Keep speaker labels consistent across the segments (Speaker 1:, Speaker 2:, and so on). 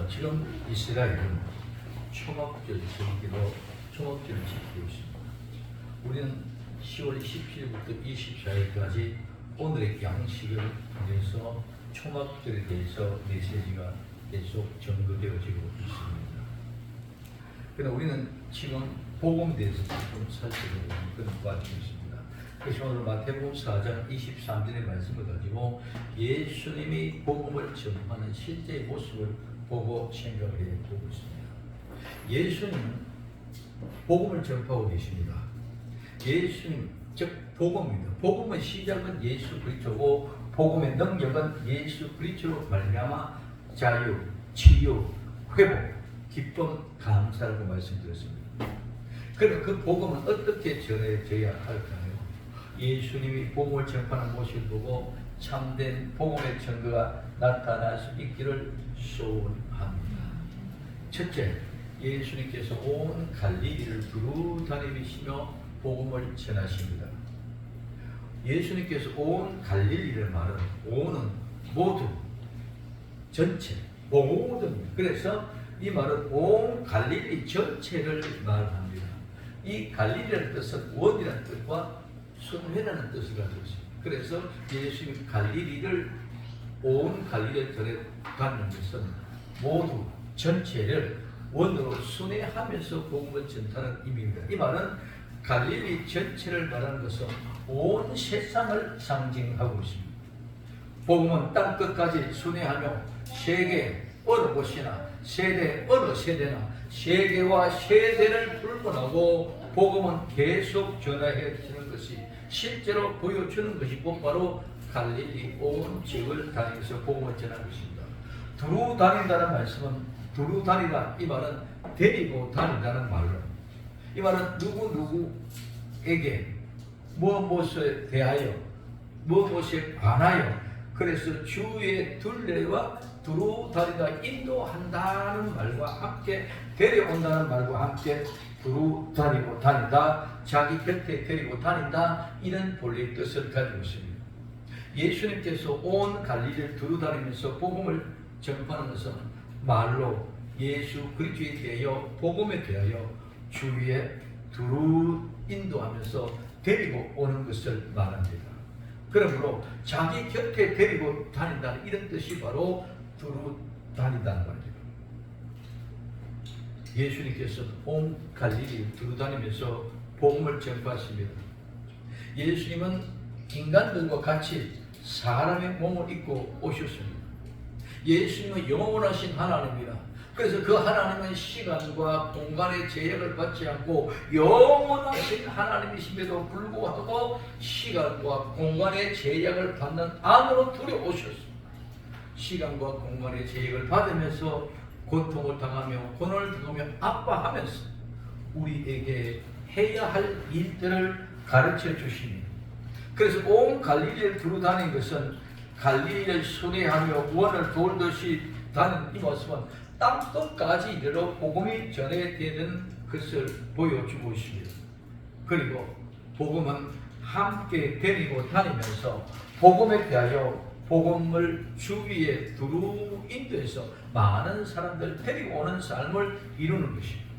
Speaker 1: 지금 이스라엘은 초막절 절기로 초막절을 지키고 있습니다. 우리는 10월 27일부터 24일까지 오늘의 양식을 통해서 초막절에 대해서 메시지가 계속 전거되어지고 있습니다. 그러나 우리는 지금 복음에 대해서 조금 살펴보는 그런 과정이 있습니다. 그래서 오늘 마태복음 4장 23절의 말씀을 가지고 예수님이 복음을 전하는 실제의 모습을 보고 생각을 해보고 있습니다. 예수님은 복음을 전파하고 계십니다. 예수님, 즉 복음입니다. 복음의 시작은 예수 그리스도고 복음의 능력은 예수 그리스도로 말미암아 자유, 치유, 회복, 기쁨, 감사라고 말씀드렸습니다. 그럼 그 복음은 어떻게 전해져야 할까요? 예수님이 복음을 전파하는 모습을 보고 참된 복음의 증거가 나타날 수 있기를 소원합니다. 첫째, 예수님께서 온 갈릴리를 두루 다니시며 복음을 전하십니다. 예수님께서 온 갈릴리를 말은 온은 모두, 전체, 모든. 그래서 이 말은 온 갈릴리 전체를 말합니다. 이 갈릴리라는 뜻은 원이라는 뜻과 순회라는 뜻을 가지고 있습니다. 그래서 예수님이 갈릴리를 온 갈릴리를 전해 가는 것은 모두 전체를 원으로 순회하면서 복음을 전하는 의미입니다. 이 말은 갈릴리 전체를 말하는 것은 온 세상을 상징하고 있습니다. 복음은 땅 끝까지 순회하며 세계 어느 곳이나 세대 어느 세대나 세계와 세대를 불문하고 복음은 계속 전해지는 것이 실제로 보여주는 것이 곧바로 갈릴리 온 지역을 다니면서 복음을 전하는 것입니다. 두루 다닌다는 말씀은 두루 다니다, 이 말은 데리고 다닌다는 말로, 이 말은 누구에게 무엇에 대하여 무엇에 관하여, 그래서 주의 둘레와 두루 다니다 인도한다는 말과 함께 데려온다는 말과 함께 두루 다니고 다니다, 자기 곁에 데리고 다닌다, 이런 본래의 뜻을 가지고 있습니다. 예수님께서 온 갈릴리를 두루 다니면서 복음을 전파하는 것은 말로 예수 그리스도에 대하여 복음에 대하여 주위에 두루 인도하면서 데리고 오는 것을 말합니다. 그러므로 자기 곁에 데리고 다닌다는 이런 뜻이 바로 두루 다닌다는 말입니다. 예수님께서 온 갈릴리 두루 다니면서 복음을 전파하십니다. 예수님은 인간들과 같이 사람의 몸을 입고 오셨습니다. 예수님은 영원하신 하나님입니다. 그래서 그 하나님은 시간과 공간의 제약을 받지 않고 영원하신 하나님이심에도 불구하고 시간과 공간의 제약을 받는 안으로 들여오셨습니다. 시간과 공간의 제약을 받으면서 고통을 당하며 고난을 당하며 아파하면서 우리에게 해야 할 일들을 가르쳐 주십니다. 그래서 온 갈릴리를 두루 다닌 것은 갈릴리를 순회하며 원을 돌듯이 다닌 이 모습은 땅끝까지 이르러 복음이 전해되는 것을 보여주고 있습니다. 그리고 복음은 함께 데리고 다니면서 복음에 대하여 복음을 주위에 두루 인도해서 많은 사람들 데리고 오는 삶을 이루는 것입니다.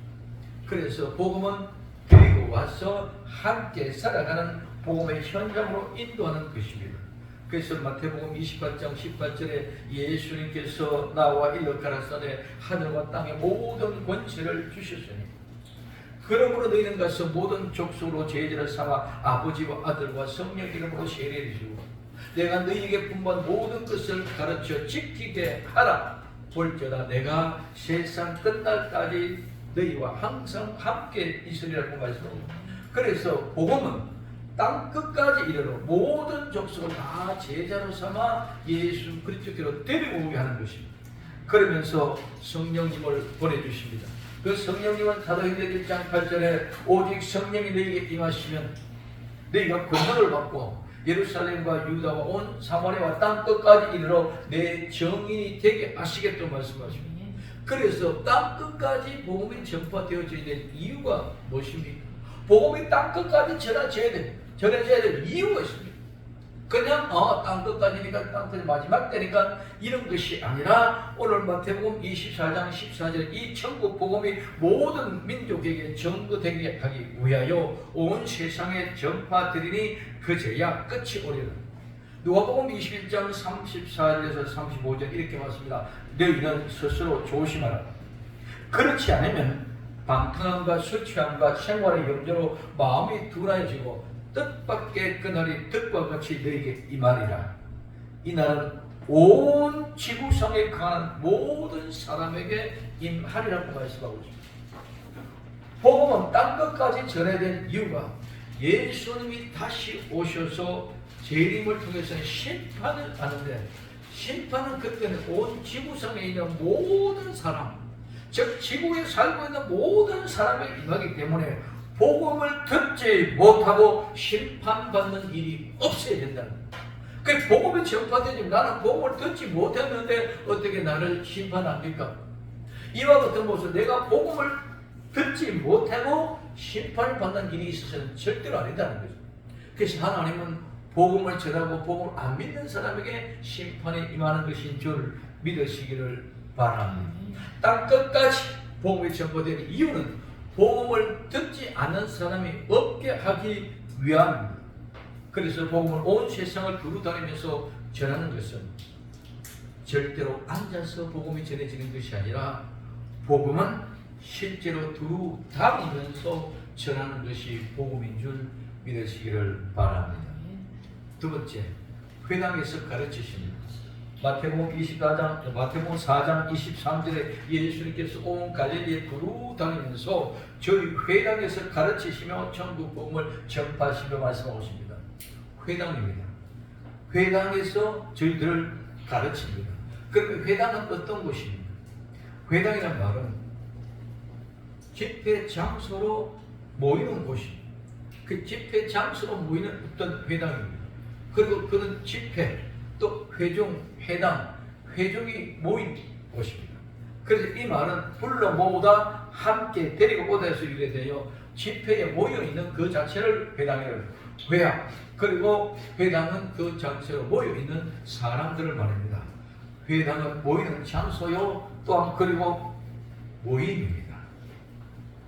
Speaker 1: 그래서 복음은 데리고 와서 함께 살아가는 복음의 현장으로 인도하는 것입니다. 그래서 마태복음 28장 18절에 예수님께서 나와 일러 가라사대 하늘과 땅의 모든 권세를 주셨으니 그러므로 너희는 가서 모든 족속으로 제자를 삼아 아버지와 아들과 성령 이름으로 세례를 주고 내가 너희에게 분부한 모든 것을 가르쳐 지키게 하라. 볼지어다 내가 세상 끝날까지 너희와 항상 함께 있으리라고 말씀합니다. 그래서 복음은 땅 끝까지 이르러 모든 족속을 다 제자로 삼아 예수 그리스도께로 데리고 오게 하는 것입니다. 그러면서 성령님을 보내주십니다. 그 성령님은 사도행전 1장 8절에 오직 성령이 너희에게 임하시면 너희가 권능을 받고 예루살렘과 유다와 온 사마리아와 땅 끝까지 이르러 내 정인이 되게 하시겠다고 말씀하십니다. 그래서 땅 끝까지 복음이 전파되어져야 될 이유가 무엇입니까? 복음이 땅 끝까지 전해져야 될 이유가 있습니다. 그냥 땅 끝까지니까 땅끝 마지막 때니까 이런 것이 아니라 오늘 마태복음 24장 14절 이 천국 복음이 모든 민족에게 전거되게 하기 위하여 온 세상에 전파되리니 그제야 끝이 오리라. 누가복음 21장 34절에서 35절 이렇게 말씀합니다. 너희는 스스로 조심하라. 그렇지 않으면 방탕함과 술 취함과 생활의 염려로 마음이 둔해지고 뜻밖의 그날이 뜻과 같이 너에게 임하리라. 이날은 온 지구상에 강한 모든 사람에게 임하리라고 말씀하고 있습니다. 복음은 땅끝까지 전해된 이유가 예수님이 다시 오셔서 재림을 통해서 심판을 하는데, 심판은 그때는 온 지구상에 있는 모든 사람, 즉 지구에 살고 있는 모든 사람에게 임하기 때문에 복음을 듣지 못하고 심판받는 일이 없어야 된다는 거예요. 그 복음이 전파되지, 나는 복음을 듣지 못했는데 어떻게 나를 심판합니까? 이와 같은 모습, 내가 복음을 듣지 못하고 심판을 받는 일이 있어서는 절대로 아니다는 거죠. 그래서 하나님은 복음을 전하고 복음을 안 믿는 사람에게 심판이 임하는 것인 줄 믿으시기를 바랍니다. 땅 끝까지 복음이 전파되는 이유는 복음을 듣지 않는 사람이 없게 하기 위함입니다. 그래서 복음을 온 세상을 두루 다니면서 전하는 것은 절대로 앉아서 복음이 전해지는 것이 아니라 복음은 실제로 두루 다니면서 전하는 것이 복음인 줄 믿으시기를 바랍니다. 두 번째, 회당에서 가르치십니다. 마태복음 4장 23절에 예수님께서 온 갈릴리에 두루 다니면서 저희 회당에서 가르치시며 천국 복음을 전파하시며 말씀하고 있습니다. 회당입니다. 회당에서 저희들을 가르칩니다. 그럼 회당은 어떤 곳입니까? 회당이란 말은 집회 장소로 모이는 곳입니다. 그 집회 장소로 모이는 어떤 회당입니다. 그리고 그런 집회, 또 회중, 회당, 회중이 모인 곳입니다. 그래서 이 말은 불러 모으다, 함께 데리고 오다 해서 유래되어 집회에 모여있는 그 자체를 회당이라고 합니다. 회학, 그리고 회당은 그 자체로 모여있는 사람들을 말합니다. 회당은 모이는 장소요, 또한 그리고 모임입니다.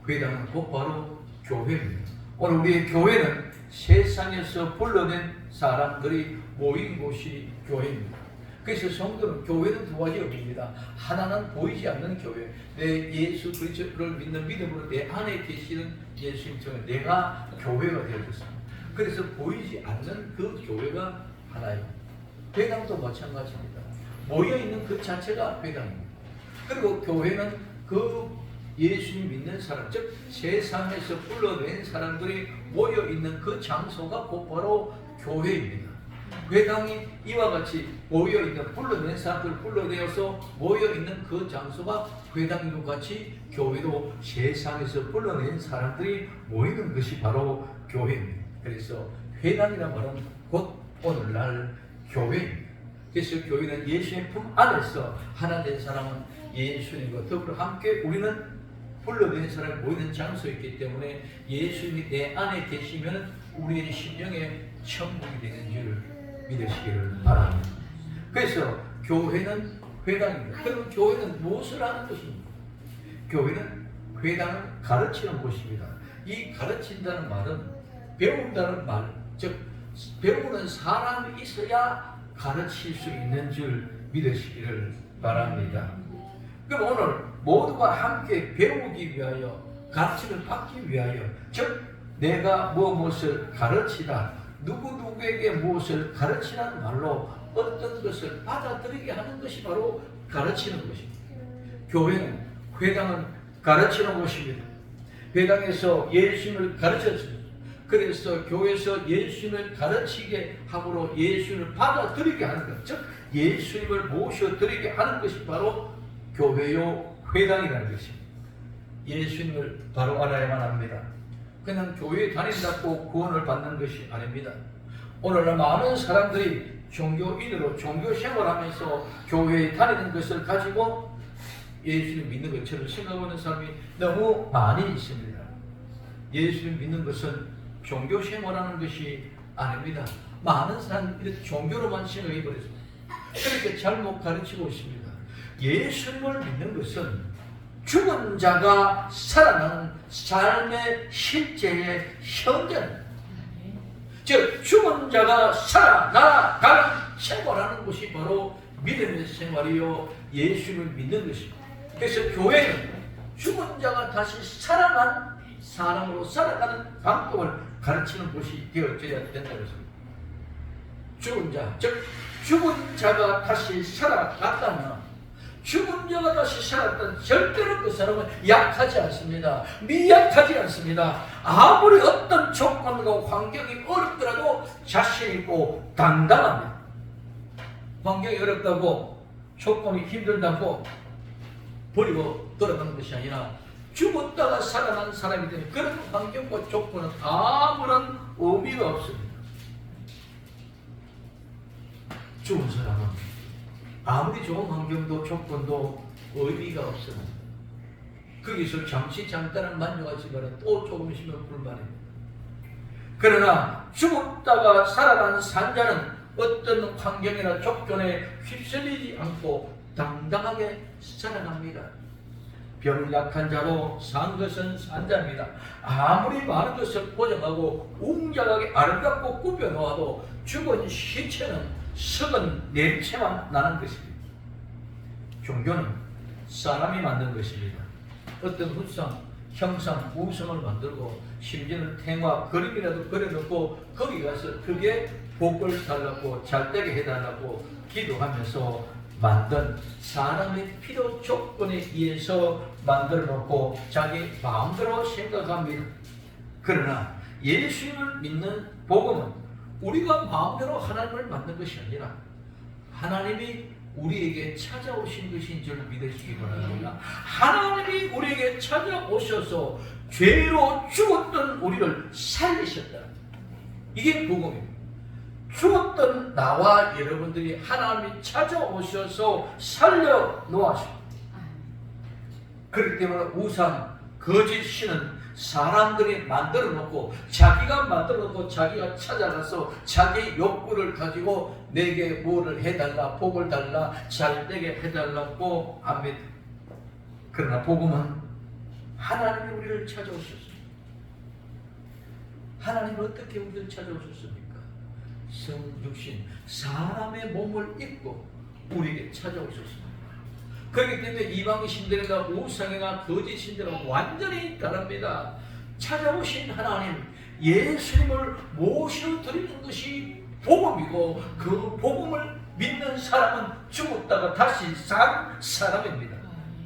Speaker 1: 회당은 곧바로 교회입니다. 오늘 우리의 교회는 세상에서 불러낸 사람들이 모인 곳이 교회입니다. 그래서 성도는, 교회는 두 가지 의미입니다. 하나는 보이지 않는 교회, 내 예수 그리스도를 믿는 믿음으로 내 안에 계시는 예수님 통해 내가 교회가 되었습니다. 그래서 보이지 않는 그 교회가 하나예요. 회당도 마찬가지입니다. 모여있는 그 자체가 회당입니다. 그리고 교회는 그 예수님 믿는 사람, 즉 세상에서 불러낸 사람들이 모여있는 그 장소가 곧바로 교회입니다. 회당이 이와 같이 모여있는, 불러낸 사람들을 불러내어서 모여있는 그 장소가 회당인 것 같이 교회도 세상에서 불러낸 사람들이 모이는 것이 바로 교회입니다. 그래서 회당이라는 말은 곧 오늘날 교회입니다. 그래서 교회는 예수의 품 안에서 하나 된 사람은 예수님과 더불어 함께 우리는 불러낸 사람이 모이는 장소였기 때문에 예수님이 내 안에 계시면 우리의 심령에 천국이 되는 줄 믿으시기를 바랍니다. 그래서 교회는 회당입니다. 그럼 교회는 무엇을 하는 것입니까? 교회는, 회당은 가르치는 곳입니다. 이 가르친다는 말은 배운다는 말, 즉 배우는 사람이 있어야 가르칠 수 있는 줄 믿으시기를 바랍니다. 그럼 오늘 모두가 함께 배우기 위하여, 가르침을 받기 위하여, 즉 내가 무엇을 가르치다, 누구에게 무엇을 가르치라는 말로 어떤 것을 받아들이게 하는 것이 바로 가르치는 것입니다. 교회는, 회당은 가르치는 곳입니다. 회당에서 예수님을 가르쳤습니다. 그래서 교회에서 예수님을 가르치게 함으로 예수님을 받아들이게 하는 것, 즉 예수님을 모셔드리게 하는 것이 바로 교회요 회당이라는 것입니다. 예수님을 바로 알아야만 합니다. 그냥 교회에 다닌다고 구원을 받는 것이 아닙니다. 오늘날 많은 사람들이 종교인으로 종교 생활하면서 교회에 다니는 것을 가지고 예수님 믿는 것처럼 생각하는 사람이 너무 많이 있습니다. 예수님 믿는 것은 종교 생활하는 것이 아닙니다. 많은 사람들이 이렇게 종교로만 생각해 버렸습니다. 그렇게 잘못 가르치고 있습니다. 예수님을 믿는 것은 죽은 자가 살아나는 삶의 실제의 현장입니다. 즉 죽은 자가 살아나가는 생활하는 것이 바로 믿음의 생활이요 예수를 믿는 것입니다. 그래서 교회는 죽은 자가 다시 살아난 사람으로 살아가는 방법을 가르치는 곳이 되어져야 된다고 했습니다. 죽은 자, 즉 죽은 자가 다시 살아났다면 죽은 자가 다시 살았던 절대로 그 사람은 약하지 않습니다. 미약하지 않습니다. 아무리 어떤 조건과 환경이 어렵더라도 자신 있고 당당합니다. 환경이 어렵다고 조건이 힘들다고 버리고 돌아가는 것이 아니라 죽었다가 살아난 사람이 되는 그런 환경과 조건은 아무런 의미가 없습니다. 죽은 사람은 아무리 좋은 환경도 조건도 의미가 없습니다. 거기서 잠시 잠깐은 만족하지만 또 조금 있으면 불만입니다. 그러나 죽었다가 살아난 산자는 어떤 환경이나 조건에 휩쓸리지 않고 당당하게 살아갑니다. 병 약한 자로 산 것은 산자입니다. 아무리 많은 것을 보정하고 웅장하게 아름답고 꾸며놓아도 죽은 시체는 썩은 냄새만 나는 것입니다. 종교는 사람이 만든 것입니다. 어떤 훗상, 형상, 우상을 만들고 심지어는 태화, 그림이라도 그려놓고 거기 가서 그게 복을 달라고 잘되게 해달라고 기도하면서 만든 사람의 필요 조건에 의해서 만들어 놓고 자기 마음대로 생각합니다. 그러나 예수님을 믿는 복음은 우리가 마음대로 하나님을 만든 것이 아니라 하나님이 우리에게 찾아오신 것인 줄 믿으시기 바랍니다. 하나님이 우리에게 찾아오셔서 죄로 죽었던 우리를 살리셨다. 이게 복음입니다. 죽었던 나와 여러분들이 하나님이 찾아오셔서 살려놓으십니다. 그렇기 때문에 우상, 거짓 신은 사람들이 만들어 놓고 자기가 만들어 놓고 자기가 찾아가서 자기 욕구를 가지고 내게 뭐를 해달라, 복을 달라, 잘되게 해달라고 합니다. 그러나 복음은 하나님이 우리를 찾아오셨습니다. 하나님은 어떻게 우리를 찾아오셨습니까? 성육신, 사람의 몸을 입고 우리에게 찾아오셨습니다. 그렇기 때문에 이방 신들이나 우상이나 거짓 신들은 완전히 다릅니다. 찾아오신 하나님, 예수님을 모셔드리는 것이 복음이고 그 복음을 믿는 사람은 죽었다가 다시 산 사람입니다.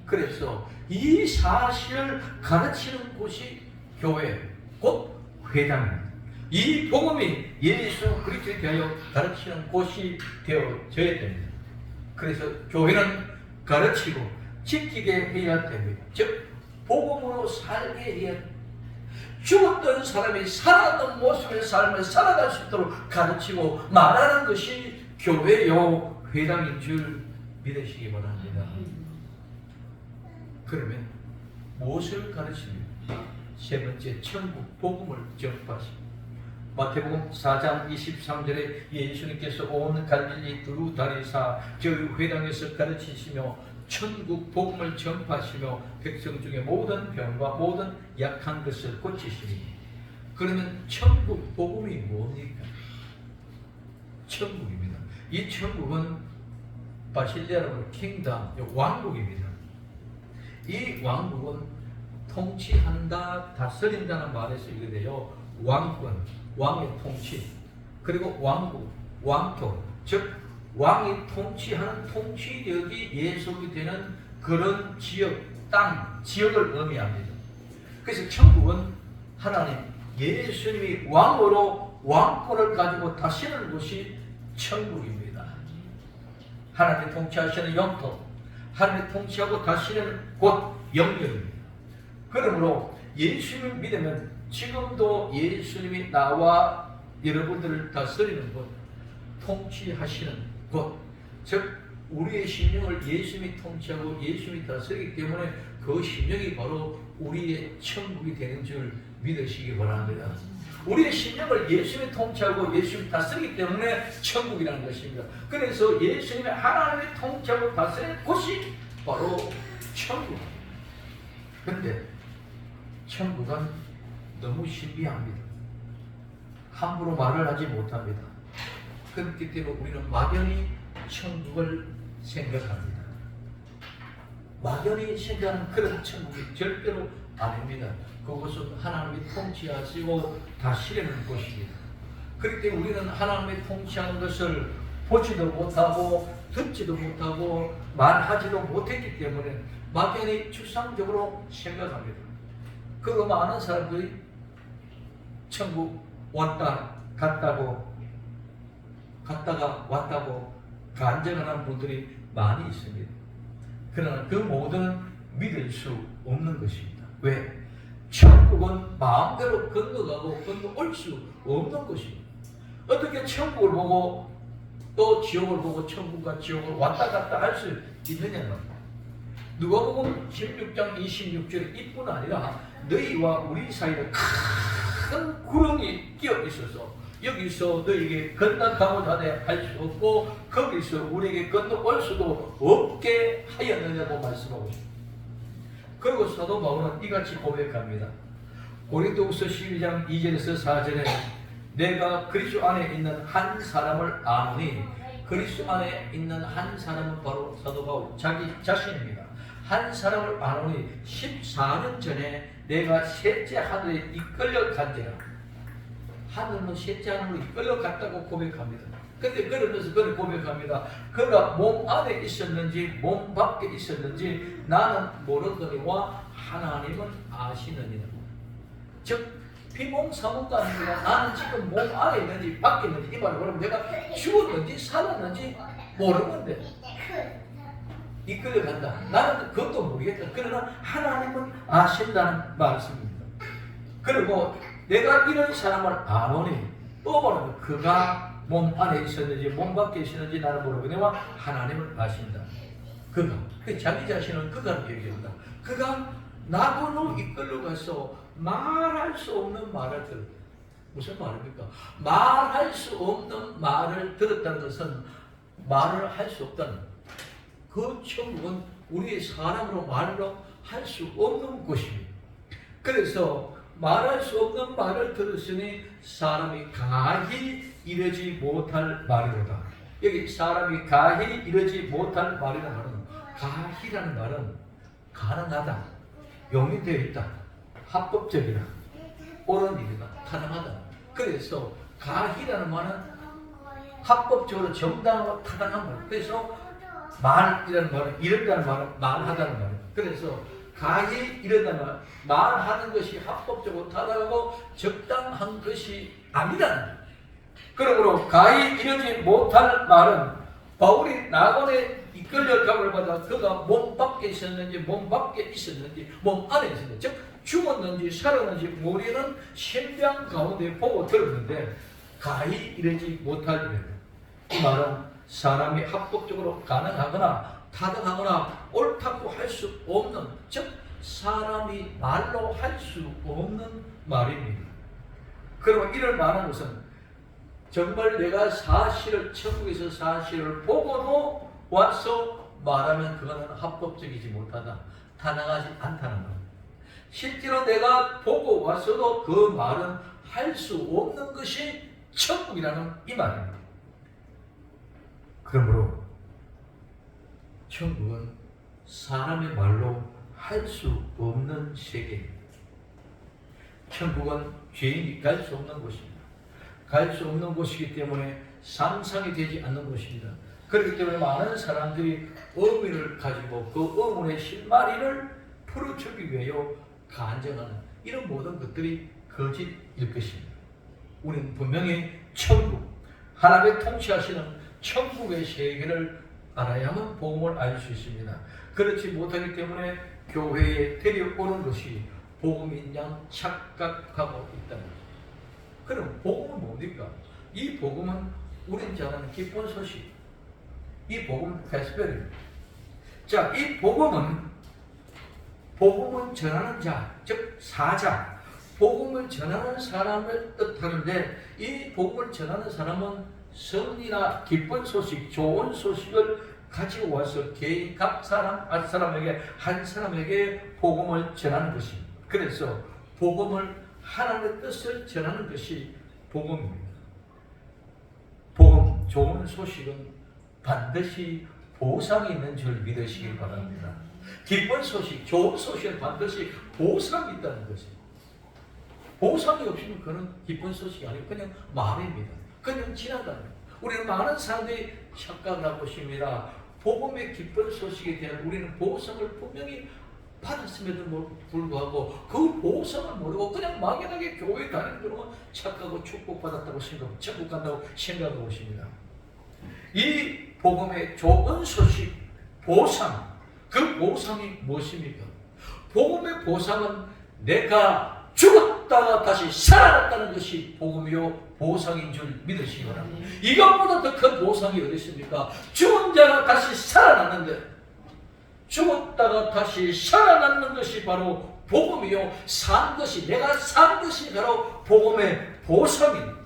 Speaker 1: 그래서 이 사실을 가르치는 곳이 교회, 곧 회당입니다. 이 복음이 예수 그리스도에 대하여 가르치는 곳이 되어져야 됩니다. 그래서 교회는 가르치고 지키게 해야 됩니다. 즉 복음으로 살게 해야 됩니다. 죽었던 사람이 살아있는 모습의 삶을 살아갈 수 있도록 가르치고 말하는 것이 교회요 회당인 줄 믿으시기 바랍니다. 그러면 무엇을 가르칩니까? 세 번째, 천국 복음을 전파하십니다. 마태복음 4장 23절에 예수님께서 온 갈릴리 두루 다니사 저희 회당에서 가르치시며 천국 복음을 전파하시며 백성 중에 모든 병과 모든 약한 것을 고치시니. 그러면 천국 복음이 뭡니까? 천국입니다. 이 천국은 바실레아로 킹덤, 왕국입니다. 이 왕국은 통치한다, 다스린다는 말에서 이게 돼요. 왕권, 왕의 통치, 그리고 왕국, 왕토, 즉 왕이 통치하는 통치력이 예속이 되는 그런 지역, 땅, 지역을 의미합니다. 그래서 천국은 하나님, 예수님이 왕으로 왕권을 가지고 다스리는 곳이 천국입니다. 하나님이 통치하시는 영토, 하나님이 통치하고 다스리는 곳 영역입니다. 그러므로 예수님을 믿으면 지금도 예수님이 나와 여러분들을 다스리는 곳, 통치하시는 곳, 즉 우리의 심령을 예수님이 통치하고 예수님이 다스리기 때문에 그 심령이 바로 우리의 천국이 되는 줄 믿으시기 바랍니다. 우리의 심령을 예수님이 통치하고 예수님이 다스리기 때문에 천국이라는 것입니다. 그래서 예수님이 하나님이 통치하고 다스리는 곳이 바로 천국. 그런데 천국은 너무 신비합니다. 함부로 말을 하지 못합니다. 그렇기 때문에 우리는 막연히 천국을 생각합니다. 막연히 생각하는 그런 천국이 절대로 아닙니다. 그것은 하나님이 통치하시고 다스리는 곳입니다. 그렇기 때문에 우리는 하나님이 통치하는 것을 보지도 못하고 듣지도 못하고 말하지도 못했기 때문에 막연히 추상적으로 생각합니다. 그리고 많은 사람들이 천국 왔다 갔다가 왔다고 간증하는 분들이 많이 있습니다. 그러나 그 모든 믿을 수 없는 것입니다. 왜? 천국은 마음대로 건너가고 건너올 수 없는 것입니다. 어떻게 천국을 보고 또 지옥을 보고 천국과 지옥을 왔다 갔다 할 수 있느냐는 누가복음 16장 26절 이뿐 아니라 너희와 우리 사이에 큰 구렁이 끼어 있어서 여기서 너희에게 건너가고자 할 수 없고 거기서 우리에게 건너올 수도 없게 하였느냐고 말씀하고 있습니다. 그리고 사도 바울은 이같이 고백합니다. 고린도후서 12장 2절에서 4절에 내가 그리스도 안에 있는 한 사람을 아노니 그리스도 안에 있는 한 사람은 바로 사도 바울 자기 자신입니다. 한 사람을 아노니 14년 전에 내가 셋째 하늘에 이끌려 간지라. 하늘은 셋째 하늘로 이끌려 갔다고 고백합니다. 근데 그러면서 그는 고백합니다. 그가 몸 안에 있었는지 몸 밖에 있었는지 나는 모르거니와 하나님은 아시느니라. 즉 피몸사무가 아니라 나는 지금 몸 안에 있는지 밖에 있는지 이 말을 그러면 내가 죽었는지 살았는지 모르는데 이끌려 간다. 나는 그것도 모르겠다. 그러나 하나님은 아신다는 말씀입니다. 그리고 내가 이런 사람을 아노니 또 말하면 그가 몸 안에 있었는지 몸 밖에 있었는지 나는 모르거니와 하나님을 아신다. 그가 자기 자신은 그가 얘기합니다. 그가 나고로 이끌려 가서 말할 수 없는 말을 들었다. 무슨 말입니까? 말할 수 없는 말을 들었다는 것은 말을 할 수 없다는 그 천국은 우리의 사람으로 말로 할 수 없는 곳입니다. 그래서 말할 수 없는 말을 들었으니 사람이 가히 이르지 못할 말이로다. 여기 사람이 가히 이르지 못할 말이라는 말은 가히라는 말은 가능하다, 용인되어 있다, 합법적이다, 옳은 일이다, 타당하다. 그래서 가히라는 말은 합법적으로 정당하고 타당한 말. 그래서 말이라는 말은 이른다는 말은 말하다는 말이에요. 그래서 가히 이른다는 말, 말하는 것이 합법적으로 타당하고 적당한 것이 아니라는 거예요. 그러므로 가히 이르지 못할 말은 바울이 낙원에 이끌려감을 받아 그가 몸 밖에 있었는지 몸 밖에 있었는지 몸 안에 있었는지 즉 죽었는지 살았는지 모르는 신병 가운데 보고 들었는데 가히 이르지 못할 일이다. 이 말은 사람이 합법적으로 가능하거나 타당하거나 옳다고 할 수 없는 즉 사람이 말로 할 수 없는 말입니다. 그러면 이를 말하는 것은 정말 내가 사실을 천국에서 사실을 보고도 와서 말하면 그거는 합법적이지 못하다, 타당하지 않다는 겁니다. 실제로 내가 보고 왔어도 그 말은 할 수 없는 것이 천국이라는 이 말입니다. 그러므로 천국은 사람의 말로 할 수 없는 세계입니다. 천국은 죄인이 갈 수 없는 곳입니다. 갈 수 없는 곳이기 때문에 상상이 되지 않는 곳입니다. 그렇기 때문에 많은 사람들이 의문을 가지고 그 의문의 실마리를 풀어주기 위하여 간증하는 이런 모든 것들이 거짓일 것입니다. 우리는 분명히 천국, 하나님의 통치하시는 천국의 세계를 알아야만 복음을 알 수 있습니다. 그렇지 못하기 때문에 교회에 데려오는 것이 복음인 양 착각하고 있다는 것입니다. 그럼 복음은 뭡니까? 이 복음은 우린 잘 아는 기쁜 소식. 이 복음은 베스펠입니다. 자, 이 복음은 전하는 자, 즉 사자, 복음을 전하는 사람을 뜻하는데, 이 복음을 전하는 사람은 선이나 기쁜 소식, 좋은 소식을 가지고 와서 개인 각 사람에게 한 사람에게 복음을 전하는 것입니다. 그래서 복음을, 하나님의 뜻을 전하는 것이 복음입니다. 복음, 좋은 소식은 반드시 보상이 있는 줄 믿으시길 바랍니다. 기쁜 소식, 좋은 소식은 반드시 보상이 있다는 것입니다. 보상이 없으면 그는 기쁜 소식이 아니고 그냥 말입니다. 그냥 지나가는. 우리는 많은 사람들이 착각을 하고 있습니다. 복음의 기쁜 소식에 대한 우리는 보상을 분명히 받았음에도 불구하고 그 보상을 모르고 그냥 막연하게 교회 다니는 그러면 착각하고 축복받았다고 생각하고 천국 간다고 생각하고 있습니다. 이 복음의 좋은 소식, 보상, 그 보상이 무엇입니까? 복음의 보상은 내가 죽었다가 다시 살아났다는 것이 복음이요 보상인 줄 믿으시기 바랍니다. 이것보다 더 큰 보상이 어디 있습니까? 죽은 자가 다시 살아났는데, 죽었다가 다시 살아났는 것이 바로 복음이요, 산 것이, 내가 산 것이 바로 복음의 보상입니다.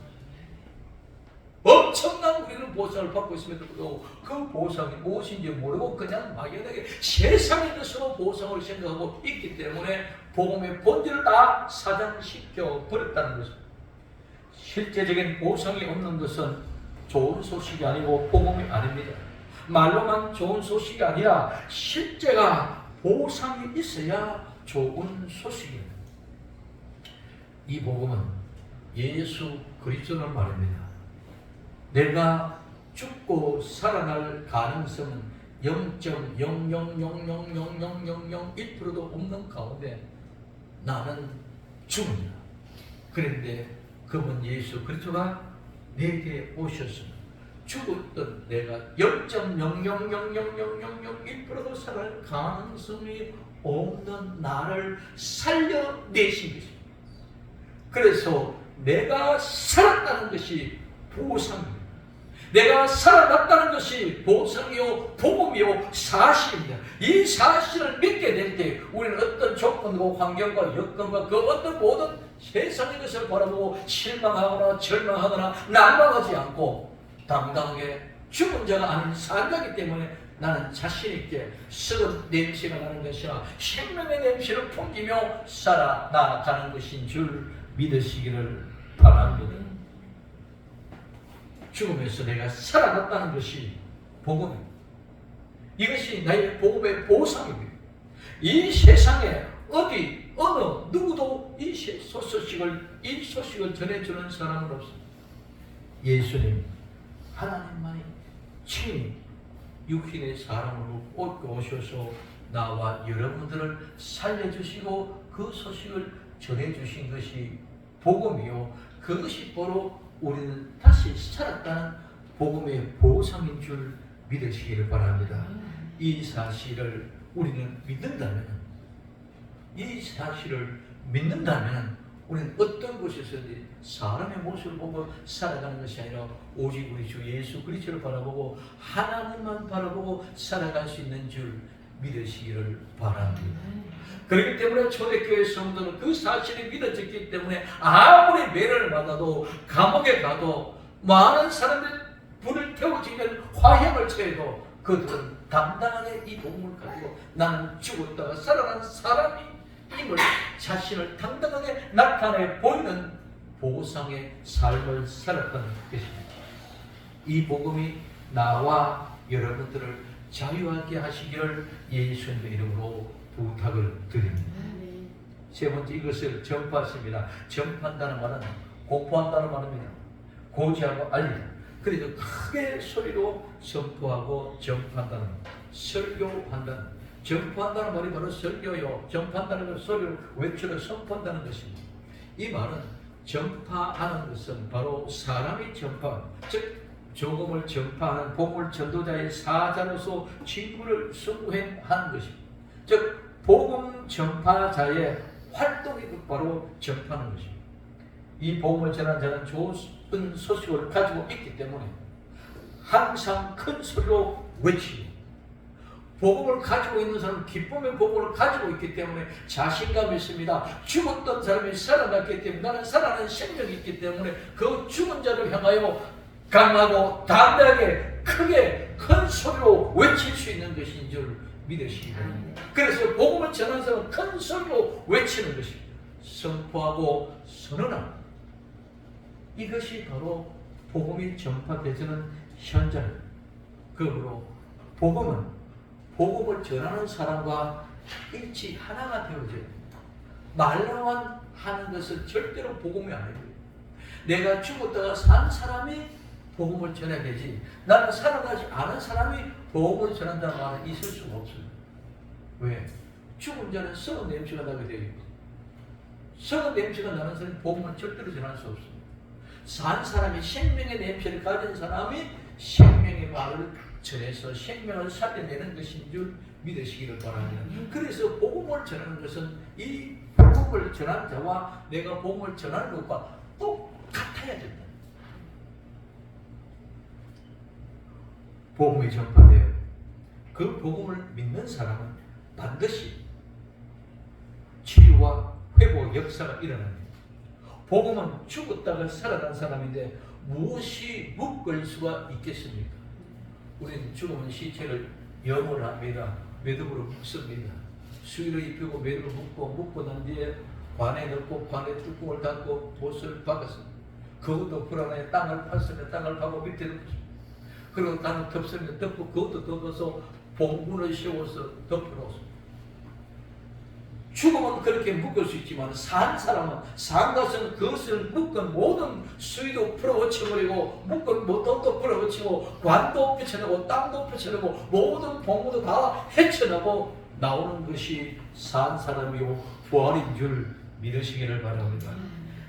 Speaker 1: 엄청난 우리는 보상을 받고 있음에도 불구하고 그 보상이 무엇인지 모르고 그냥 막연하게 세상의 것으로 보상을 생각하고 있기 때문에 복음의 본질을 다 사장시켜 버렸다는 것입니다. 실제적인 보상이 없는 것은 좋은 소식이 아니고 복음이 아닙니다. 말로만 좋은 소식이 아니라 실제가 보상이 있어야 좋은 소식입니다. 이 복음은 예수 그리스도를 말입니다. 내가 죽고 살아날 가능성은 0.000000001%도 없는 가운데 나는 죽는다. 그런데 그분 예수 그리스도가 내게 오셨습니다. 죽었던 내가 0.0000001%도 살아날 가능성이 없는 나를 살려내신 것입니다. 그래서 내가 살았다는 것이 보상입니다. 내가 살아났다는 것이 보상이요 복음이요 사실입니다. 이 사실을 믿게 될 때 우리는 어떤 조건과 환경과 여건과 그 어떤 모든 세상의 것을 바라보고 실망하거나 절망하거나 난망하지 않고 당당하게 죽은 자가 아닌 산 자이기 때문에 나는 자신 있게 썩은 냄새가 나는 것이 아니라 생명의 냄새를 풍기며 살아나가는 것인 줄 믿으시기를 바랍니다. 죽음에서 내가 살아났다는 것이 복음입니다. 이것이 나의 복음의 보상입니다. 이 세상에 어느 누구도 이 소식을 전해주는 사람은 없습니다. 예수님, 하나님만이 친히 육신의 사람으로 오셔서 나와 여러분들을 살려주시고 그 소식을 전해주신 것이 복음이요, 그것이 바로 우리는 다시 살았다는 복음의 보상인 줄 믿으시기를 바랍니다. 이 사실을 우리는 믿는다면 우리는 어떤 곳에서든지 사람의 모습을 보고 살아가는 것이 아니라 오직 우리 주 예수 그리스도를 바라보고 하나님만 바라보고 살아갈 수 있는 줄 믿으시기를 바랍니다. 그렇기 때문에 초대교회 성도는 그 사실이 믿어졌기 때문에 아무리 매를 받아도 감옥에 가도 많은 사람들 불을 태워지는 화형을 쳐도 그들은 당당하게 이 복음을 가지고 나는 죽었다가 살아난 사람임을 자신을 당당하게 나타내 보이는 보상의 삶을 살았던 것입니다. 이 복음이 나와 여러분들을 자유하게 하시기를 예수님의 이름으로 부탁을 드립니다. 세 번째, 이것을 전파하십니다. 전파한다는 말은 공포한다는 말입니다. 고지하고 알리다. 그래서 크게 소리로 선포하고 전파한다는 말. 설교한다는, 전파한다는 말이 바로 설교요. 전파한다는 걸 소리로 외치러 선포한다는 것입니다. 이 말은 전파하는 것은 바로 사람이 전파, 즉 복음을 전파하는 복음을 전도자의 사자로서 직분을 수행하는 것입니다. 즉 복음 전파자의 활동이 바로 전파하는 것입니다. 이 복음을 전하는 자는 좋은 소식을 가지고 있기 때문에 항상 큰 소리로 외치고 복음을 가지고 있는 사람은 기쁨의 복음을 가지고 있기 때문에 자신감이 있습니다. 죽었던 사람이 살아났기 때문에 나는 살아나는 생명이 있기 때문에 그 죽은 자를 향하여 강하고 담대하게 크게 큰 소리로 외칠 수 있는 것인 줄 믿으시기 바랍니다. 그래서 복음을 전하는 사람은 큰 소리로 외치는 것입니다. 선포하고 선언하는 이것이 바로 복음이 전파되는 현장. 그러므로 복음은 복음을 전하는 사람과 일치 하나가 되어져야 됩니다. 말로만 하는 것은 절대로 복음이 아니고요. 내가 죽었다가 산 사람이 복음을 전해야 되지 나는 살아나지 않은 사람이 복음을 전한다는 말은 있을 수가 없습니다. 왜? 죽은 자는 썩은 냄새가 나게 되어 있고 썩은 냄새가 나는 사람이 복음을 절대로 전할 수 없습니다. 산 사람이 생명의 냄새를 가진 사람이 생명의 말을 전해서 생명을 살려내는 것인 줄 믿으시기를 바랍니다. 그래서 복음을 전하는 것은 이 복음을 전한 자와 내가 복음을 전하는 것과 똑같아야 된다. 복음이 전파되어 그 복음을 믿는 사람은 반드시 치유와 회복 역사가 일어납니다. 복음은 죽었다가 살아난 사람인데 무엇이 묶을 수가 있겠습니까? 우리는 죽으면 시체를 염을 합니다. 매듭으로 묶습니다. 수의를 입히고 매듭을 묶고 난 뒤에 관에 넣고 관에 뚜껑을 닫고 못을 박았습니다. 그것도 불안해 땅을 팠으면 땅을 파고 밑에 넣습니다. 그리고 땅을 덮으면 덮고 그것도 덮어서 봉분을 씌워서 덮어놓습니다. 죽으면 그렇게 묶을 수 있지만 산 사람은 산 것은 그것을 묶은 모든 수위도 풀어고쳐버리고 묶은 못도 풀어고치고 관도 펼쳐내고 땅도 펼쳐내고 모든 봉분도 다 헤쳐나고 나오는 것이 산 사람이고 부활인 줄 믿으시기를 바랍니다.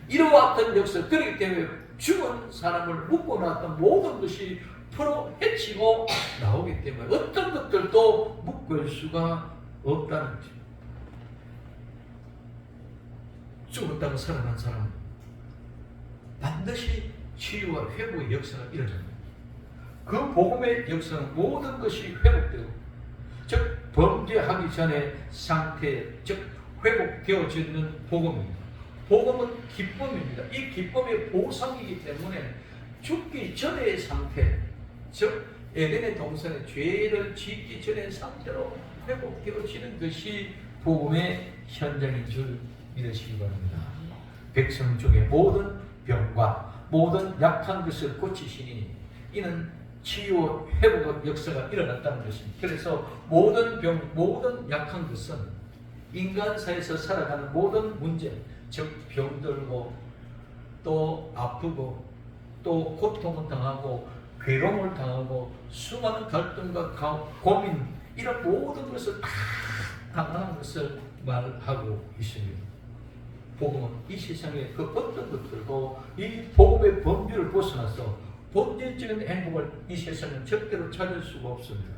Speaker 1: 이와 같은 역사 그렇기 때문에 죽은 사람을 묶어놨던 모든 것이 풀어 헤치고 나오기 때문에 어떤 것들도 묶을 수가 없다는 것입니다. 죽었다가 살아난 사람은 반드시 치유와 회복의 역사가 일어납니다. 그 복음의 역사는 모든 것이 회복되고 즉 범죄하기 전의 상태 즉 회복되어지는 복음입니다. 복음은 기쁨입니다. 이 기쁨의 보상이기 때문에 죽기 전의 상태 즉 에덴의 동산에 죄를 짓기 전의 상태로 회복되어지는 것이 복음의 현장인 줄 믿으시기 바랍니다. 백성 중에 모든 병과 모든 약한 것을 고치시니 이는 치유 회복의 역사가 일어났다는 것입니다. 그래서 모든 병, 모든 약한 것은 인간사에서 살아가는 모든 문제, 즉 병들고 또 아프고 또 고통을 당하고 괴로움을 당하고 수많은 갈등과 고민 이런 모든 것을 다 당하는 것을 말하고 있습니다. 복음은 이 세상의 그 어떤 것들도 이 복음의 범주를 벗어나서 본질적인 행복을 이 세상은 절대로 찾을 수가 없습니다.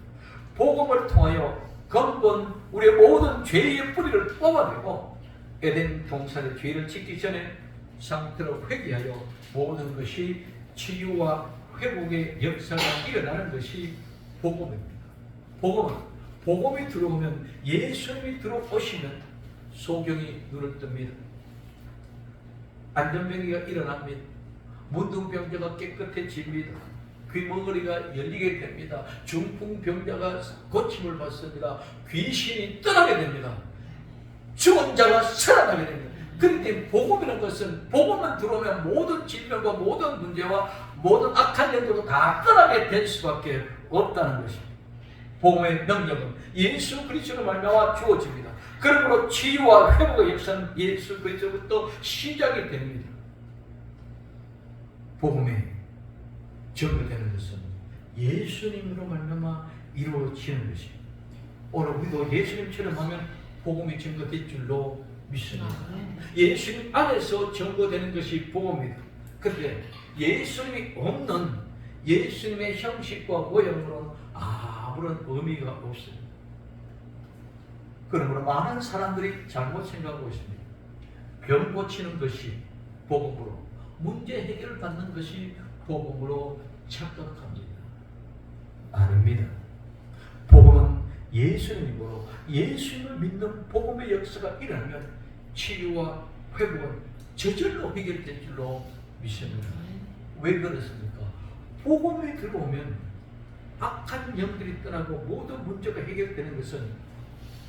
Speaker 1: 복음을 통하여 근본 우리의 모든 죄의 뿌리를 뽑아내고 에덴 동산의 죄를 짓기 전에 상태로 회개하여 모든 것이 치유와 회복의 역사가 일어나는 것이 복음입니다. 복음이 들어오면 예수님이 들어오시면 소경이 눈을 뜹니다. 안전병기가 일어납니다. 문둥병자가 깨끗해집니다. 귀머거리가 열리게 됩니다. 중풍병자가 고침을 받습니다. 귀신이 떠나게 됩니다. 죽은 자가 살아나게 됩니다. 그런데 복음이라는 것은 복음만 들어오면 모든 질병과 모든 문제와 모든 악한 영들도 다 떠나게 될 수밖에 없다는 것입니다. 복음의 능력은 예수 그리스도로 말미암아 주어집니다. 그러므로 치유와 회복의 역사는 예수 그리스도부터 시작이 됩니다. 복음에 전개되는 것은 예수님으로 말미암아 이루어지는 것입니다. 오늘 우리도 예수님처럼 하면 복음이 증거될 줄로 믿습니다. 예수님 안에서 증거되는 것이 복음입니다. 그런데 예수님이 없는 예수님의 형식과 모형으로는 아무런 의미가 없습니다. 그러므로 많은 사람들이 잘못 생각하고 있습니다. 병 고치는 것이 복음으로, 문제 해결을 받는 것이 복음으로 착각합니다. 아닙니다. 복음은 예수님으로 예수님을 믿는 복음의 역사가 일어나면 치유와 회복은 저절로 해결될 줄로 믿습니다. 왜 그렇습니까? 복음에 들어오면 악한 영들이 떠나고 모든 문제가 해결되는 것은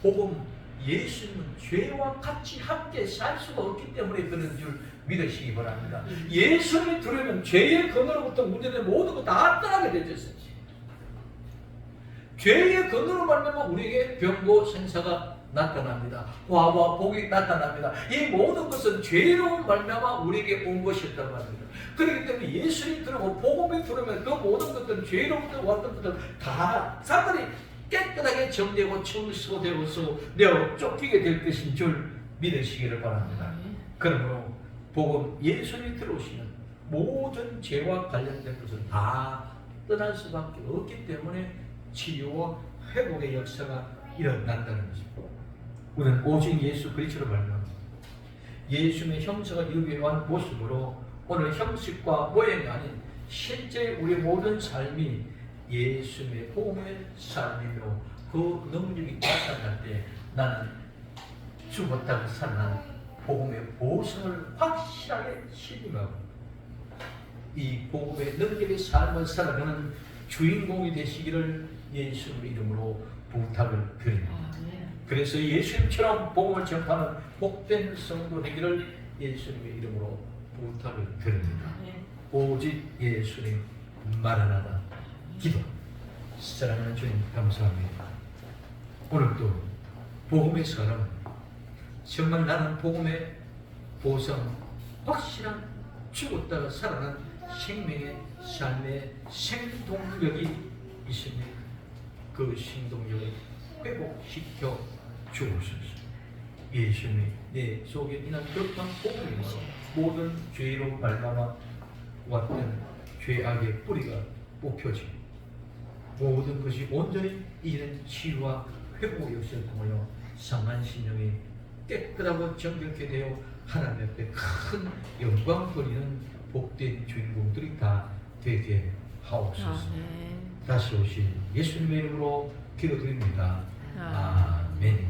Speaker 1: 복음, 예수님은 죄와 같이 함께 살 수가 없기 때문에 그런 줄 믿으시기 바랍니다. 예수님이 들어오면 죄의 근원으로부터 문제된 모든 것 다 떠나게 되죠. 죄의 근원으로 말미암아 우리에게 병고 생사가 나타납니다. 화와 복이 나타납니다. 이 모든 것은 죄로 말미암아 우리에게 온 것이었단 말입니다. 그렇기 때문에 예수님 들어오고 복음이 들어오면 그 모든 것들은 죄로부터 왔던 것들 다 사탄이 깨끗하게 정리하고 청소되어서 내어 쫓기게 될 것인 줄 믿으시기를 바랍니다. 그러므로 복음 예수님이 들어오시면 모든 죄와 관련된 것은 다 떠날 수밖에 없기 때문에 치유와 회복의 역사가 일어난다는 것입니다. 우리는 오직 예수 그리스도로 말미암아 예수님의 형상을 이루기 위한 모습으로 오늘 형식과 모양이 아닌 실제 우리 모든 삶이 예수님의 복음의 삶이며 그 능력이 나타날 때 나는 죽었다가 살아난 복음의 보상을 확실하게 신임하고 이 복음의 능력의 삶을 살아가는 주인공이 되시기를 예수님의 이름으로 부탁을 드립니다. 그래서 예수님처럼 복음을 전파하는 복된 성도 되기를 예수님의 이름으로 부탁을 드립니다. 오직 예수님 마라나다 기도. 사랑하는 주님 감사합니다. 오늘도 복음의 사람, 정말 나는 복음의 보상, 확실한 죽었다가 살아난 생명의 삶의 생동력이 있습니다. 그 생동력을 회복시켜 주옵소서. 예수님이 내 속에 있는 격한 복음이 모든 죄로 밟아마 왔던 죄악의 뿌리가 뽑혀지고 모든 것이 온전히 이제는 치유와 회복의 역사를 통하여 상한 심령이 깨끗하고 정결케 되어 하나님 앞에 큰 영광 돌리는 복된 주인공들이 다 되게 하옵소서. 다시 오신 예수님의 이름으로 기도드립니다. 아멘.